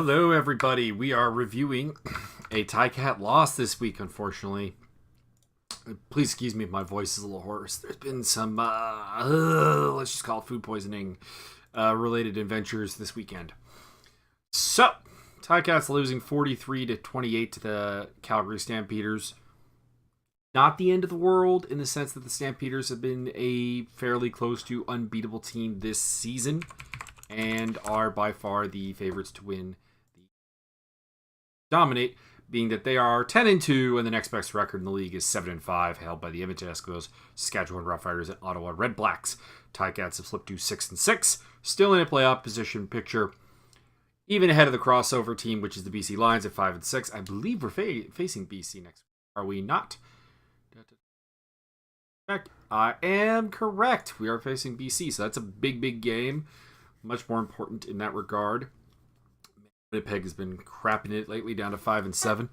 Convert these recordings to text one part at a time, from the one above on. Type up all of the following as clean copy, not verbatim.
Hello, everybody. We are reviewing a Ticat loss this week, unfortunately. Please excuse me if my voice is a little hoarse. There's been some, let's just call it food poisoning related adventures this weekend. So, Ticats losing 43-28 to the Calgary Stampeders. Not the end of the world in the sense that the Stampeders have been a fairly close to unbeatable team this season and are by far the favorites to win dominate, being that they are 10-2 and the next best record in the league is 7-5, held by the Edmonton Eskimos, Saskatchewan Roughriders, and Ottawa Redblacks. Ticats have slipped to 6-6, still in a playoff position picture, even ahead of the crossover team, which is the BC Lions at 5-6. I believe we're facing BC next week. Are we not? I am correct. We are facing BC, so that's a big game. Much more important in that regard. Winnipeg has been crapping it lately, down to 5-7.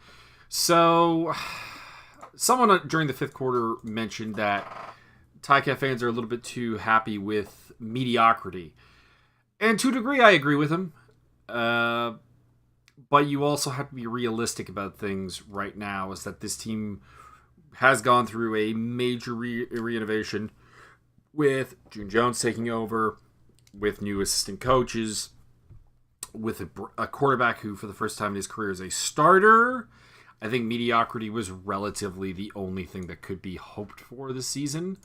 So, someone during the fifth quarter mentioned that Ticat fans are a little bit too happy with mediocrity. And to a degree, I agree with him. But you also have to be realistic about things right now, is that this team has gone through a major reinnovation with June Jones taking over, with new assistant coaches, with a quarterback who, for the first time in his career, is a starter. I think mediocrity was relatively the only thing that could be hoped for this season.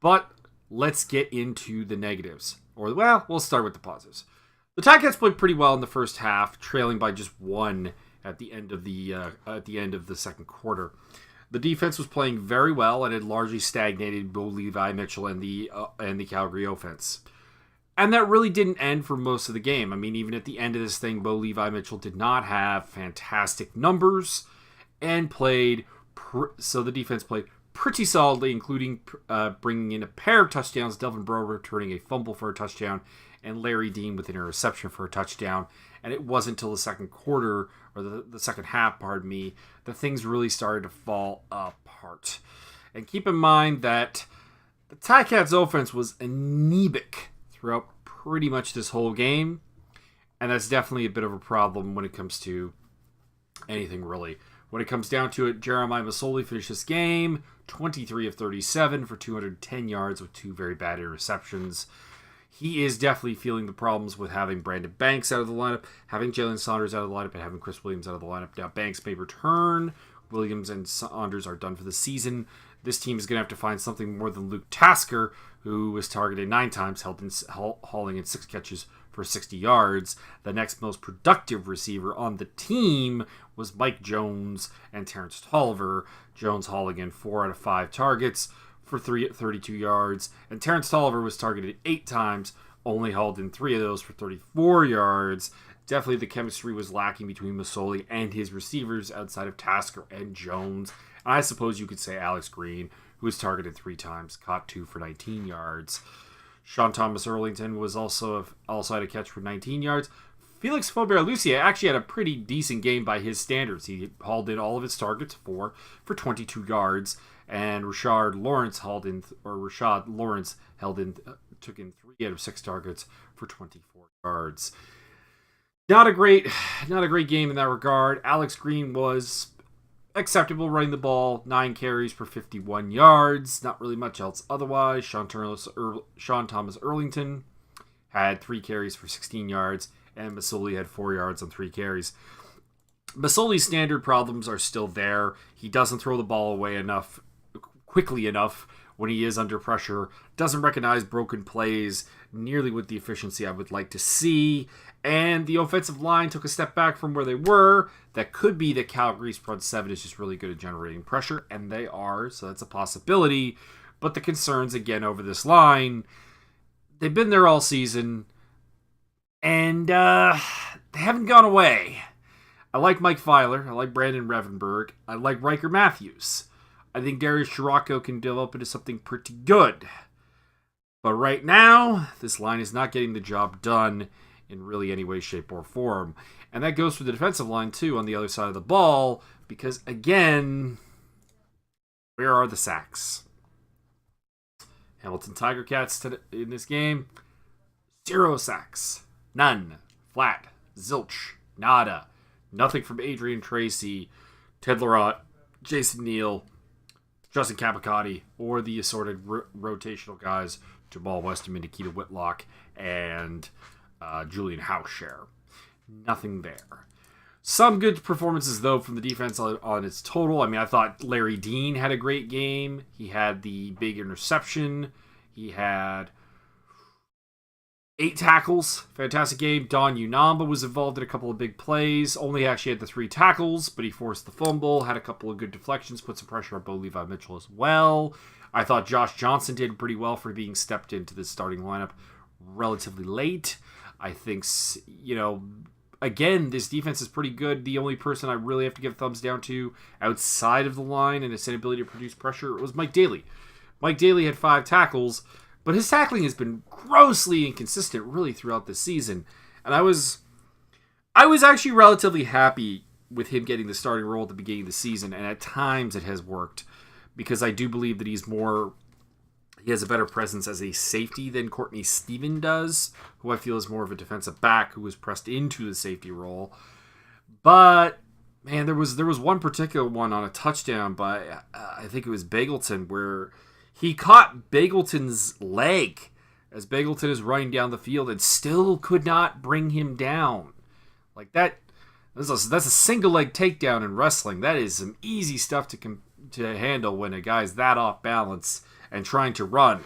But let's get into the negatives. We'll start with the positives. The Ticats played pretty well in the first half, trailing by just one at the end of the second quarter. The defense was playing very well and had largely stagnated Bo Levi Mitchell and the Calgary offense. And that really didn't end for most of the game. I mean, even at the end of this thing, Bo Levi Mitchell did not have fantastic numbers and so the defense played pretty solidly, including bringing in a pair of touchdowns, Delvin Breaux returning a fumble for a touchdown, and Larry Dean with an interception for a touchdown. And it wasn't until the second quarter, or the second half, pardon me, that things really started to fall apart. And keep in mind that the Ticats offense was anemic throughout pretty much this whole game, and that's definitely a bit of a problem when it comes to anything really. When it comes down to it, Jeremiah Masoli finished this game 23 of 37 for 210 yards with two very bad interceptions. He is definitely feeling the problems with having Brandon Banks out of the lineup, having Jalen Saunders out of the lineup, and having Chris Williams out of the lineup. Now, Banks may return. Williams and Saunders are done for the season. This team is going to have to find something more than Luke Tasker, who was targeted 9 times, hauling in 6 catches for 60 yards. The next most productive receiver on the team was Mike Jones and Terrence Tolliver. Jones hauling in 4 out of 5 targets for 32 yards, and Terrence Tolliver was targeted 8 times, only hauled in 3 of those for 34 yards. Definitely the chemistry was lacking between Masoli and his receivers outside of Tasker and Jones. And I suppose you could say Alex Green, who was targeted 3 times, caught 2 for 19 yards. Sean Thomas Erlington was also had a catch for 19 yards. Felix Faubert-Lucier actually had a pretty decent game by his standards. He hauled in all of his targets, 4 for 22 yards. And Rashad Lawrence took in 3 out of 6 targets for 24 yards. Not a great game in that regard. Alex Green was acceptable running the ball, 9 carries for 51 yards. Not really much else otherwise. Sean Thomas Erlington had 3 carries for 16 yards, and Masoli had 4 yards on 3 carries. Masoli's standard problems are still there. He doesn't throw the ball away quickly enough when he is under pressure, doesn't recognize broken plays nearly with the efficiency I would like to see, and the offensive line took a step back from where they were. That could be that Calgary's front 7 is just really good at generating pressure, and they are, so that's a possibility. But the concerns, again, over this line, they've been there all season, and they haven't gone away. I like Mike Filer. I like Brandon Revenberg. I like Riker Matthews. I think Darius Scirocco can develop into something pretty good. But right now, this line is not getting the job done in really any way, shape, or form. And that goes for the defensive line, too, on the other side of the ball. Because, again, where are the sacks? Hamilton Tigercats in this game, 0 sacks. None. Flat. Zilch. Nada. Nothing from Adrian Tracy, Ted Larott, Jason Neal, Justin Capicotti, or the assorted rotational guys, Jamal Westerman, Nikita Whitlock, and Julian Hauscher. Nothing there. Some good performances, though, from the defense on its total. I mean, I thought Larry Dean had a great game. He had the big interception. He had 8 tackles. Fantastic game. Don Unamba was involved in a couple of big plays. Only actually had the 3 tackles, but he forced the fumble. Had a couple of good deflections. Put some pressure on Bo Levi Mitchell as well. I thought Josh Johnson did pretty well for being stepped into the starting lineup relatively late. I think, again, this defense is pretty good. The only person I really have to give thumbs down to outside of the line and his inability to produce pressure was Mike Daly. Mike Daly had 5 tackles, but his tackling has been grossly inconsistent really throughout the season. And I was actually relatively happy with him getting the starting role at the beginning of the season, and at times it has worked because I do believe that he has a better presence as a safety than Courtney Steven does, who I feel is more of a defensive back who was pressed into the safety role. But, man, there was one particular one on a touchdown by, I think it was Bagleton, where he caught Bagleton's leg as Bagleton is running down the field and still could not bring him down. Like that's a single leg takedown in wrestling. That is some easy stuff to handle when a guy's that off balance and trying to run.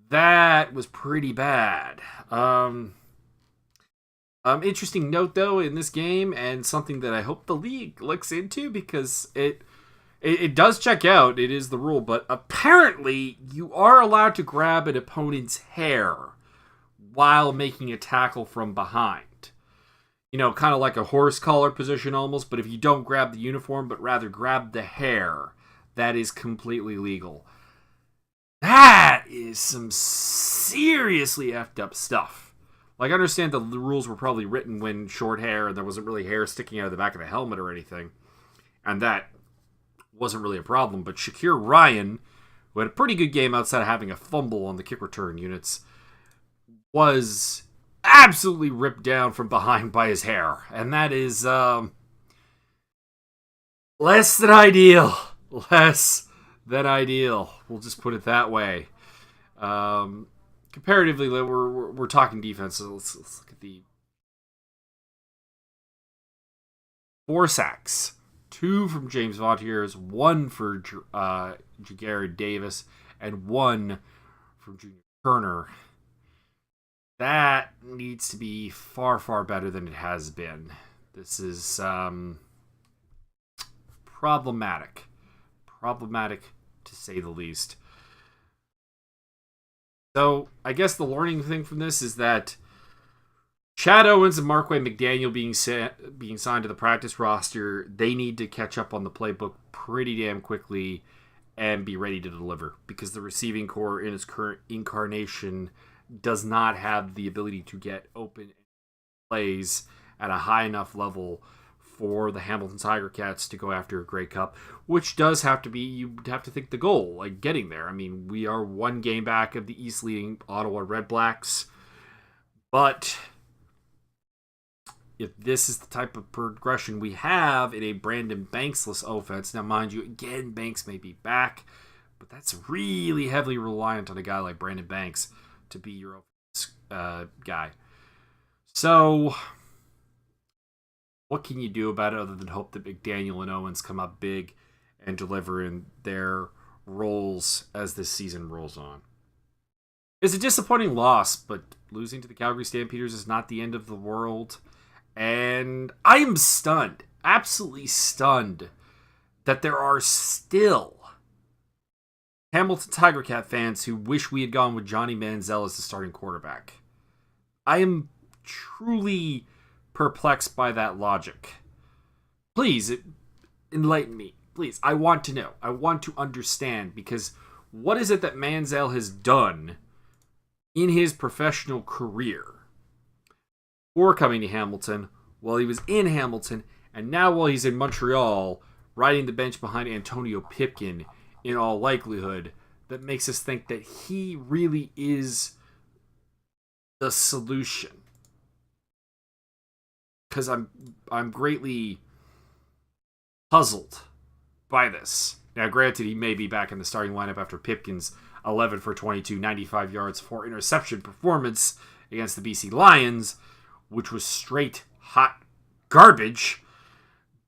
That was pretty bad. Interesting note, though, in this game, and something that I hope the league looks into, because it does check out. It is the rule, but apparently you are allowed to grab an opponent's hair while making a tackle from behind. Kind of like a horse collar position almost, but if you don't grab the uniform, but rather grab the hair, that is completely legal. That is some seriously effed up stuff. Like, I understand the rules were probably written when short hair and there wasn't really hair sticking out of the back of the helmet or anything. And that wasn't really a problem. But Shakir Ryan, who had a pretty good game outside of having a fumble on the kick return units, was absolutely ripped down from behind by his hair. And that is less than ideal. Less than ideal. We'll just put it that way. Comparatively, we're talking defense. So let's look at the 4 sacks. 2 from James Vontiers, 1 for Jagarid Davis, and 1 from Junior Turner. That needs to be far, far better than it has been. This is problematic. Problematic, to say the least. So, I guess the learning thing from this is that Chad Owens and Marquay McDaniel being signed to the practice roster, they need to catch up on the playbook pretty damn quickly and be ready to deliver, because the receiving core in its current incarnation does not have the ability to get open plays at a high enough level for the Hamilton Tigercats to go after a Grey Cup, which does have to be, you have to think, the goal, like getting there. I mean, we are 1 game back of the East leading Ottawa Red Blacks, but if this is the type of progression we have in a Brandon Banksless offense, now mind you, again, Banks may be back, but that's really heavily reliant on a guy like Brandon Banks to be your offense guy. So what can you do about it other than hope that McDaniel and Owens come up big and deliver in their roles as this season rolls on? It's a disappointing loss, but losing to the Calgary Stampeders is not the end of the world. And I am stunned, absolutely stunned, that there are still Hamilton Tigercat fans who wish we had gone with Johnny Manziel as the starting quarterback. I am truly perplexed by that logic. Please, enlighten me. Please, I want to know. I want to understand, because what is it that Manziel has done in his professional career before coming to Hamilton, while he was in Hamilton, and now while he's in Montreal, riding the bench behind Antonio Pipkin in all likelihood, that makes us think that he really is the solution? because I'm greatly puzzled by this. Now, granted, he may be back in the starting lineup after Pipkin's 11 for 22, 95 yards, 4 interception performance against the BC Lions, which was straight hot garbage.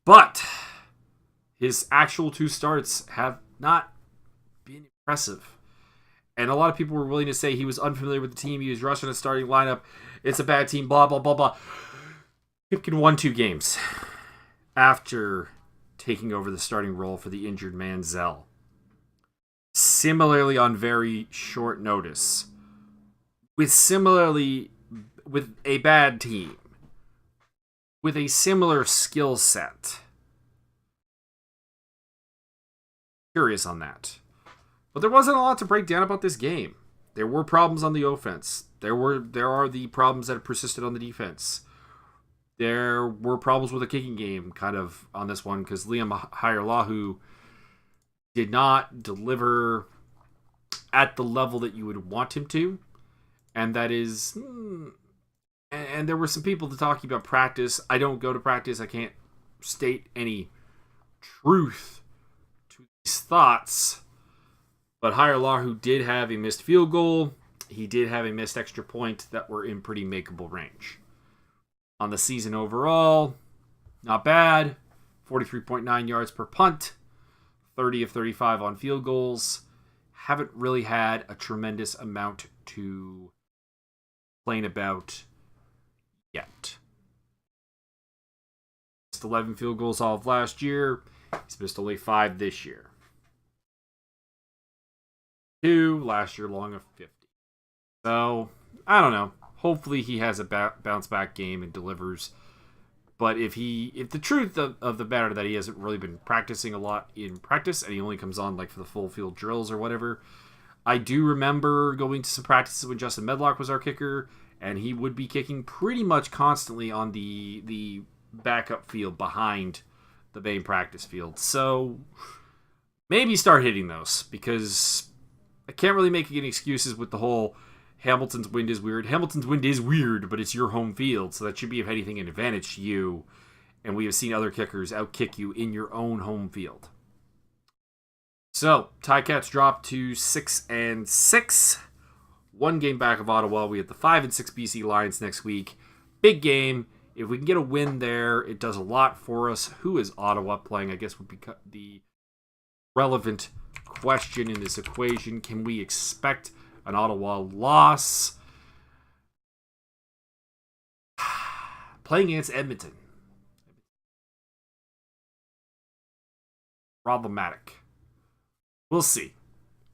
But his actual 2 starts have not been impressive. And a lot of people were willing to say he was unfamiliar with the team. He was rushing a starting lineup. It's a bad team, blah, blah, blah, blah. Pipkin won 2 games after taking over the starting role for the injured Manziel. Similarly, on very short notice, with a bad team, with a similar skill set. Curious on that. But there wasn't a lot to break down about this game. There were problems on the offense. There are the problems that have persisted on the defense. There were problems with the kicking game kind of on this one because Liam Hajrullahu did not deliver at the level that you would want him to. And that is... And there were some people talking about practice. I don't go to practice. I can't state any truth to these thoughts. But Hajrullahu did have a missed field goal. He did have a missed extra point that were in pretty makeable range. On the season overall, not bad. 43.9 yards per punt. 30 of 35 on field goals. Haven't really had a tremendous amount to complain about yet. Missed 11 field goals all of last year. He's missed only 5 this year. 2 last year, long of 50. So, I don't know. Hopefully he has a bounce back game and delivers. But if the truth of the matter that he hasn't really been practicing a lot in practice and he only comes on like for the full field drills or whatever. I do remember going to some practices when Justin Medlock was our kicker, and he would be kicking pretty much constantly on the backup field behind the main practice field. So maybe start hitting those, because I can't really make any excuses with the whole Hamilton's wind is weird. Hamilton's wind is weird, but it's your home field, so that should be, if anything, an advantage to you. And we have seen other kickers outkick you in your own home field. So, Ticats dropped to 6-6. 1 game back of Ottawa. We have the 5-6 BC Lions next week. Big game. If we can get a win there, it does a lot for us. Who is Ottawa playing? I guess would be the relevant question in this equation. Can we expect an Ottawa loss? Playing against Edmonton. Problematic. We'll see.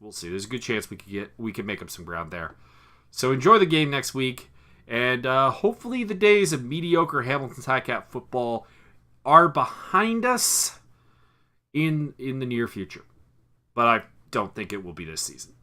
There's a good chance we can make up some ground there. So enjoy the game next week, and hopefully the days of mediocre Hamilton Ticat football are behind us in the near future. But I don't think it will be this season.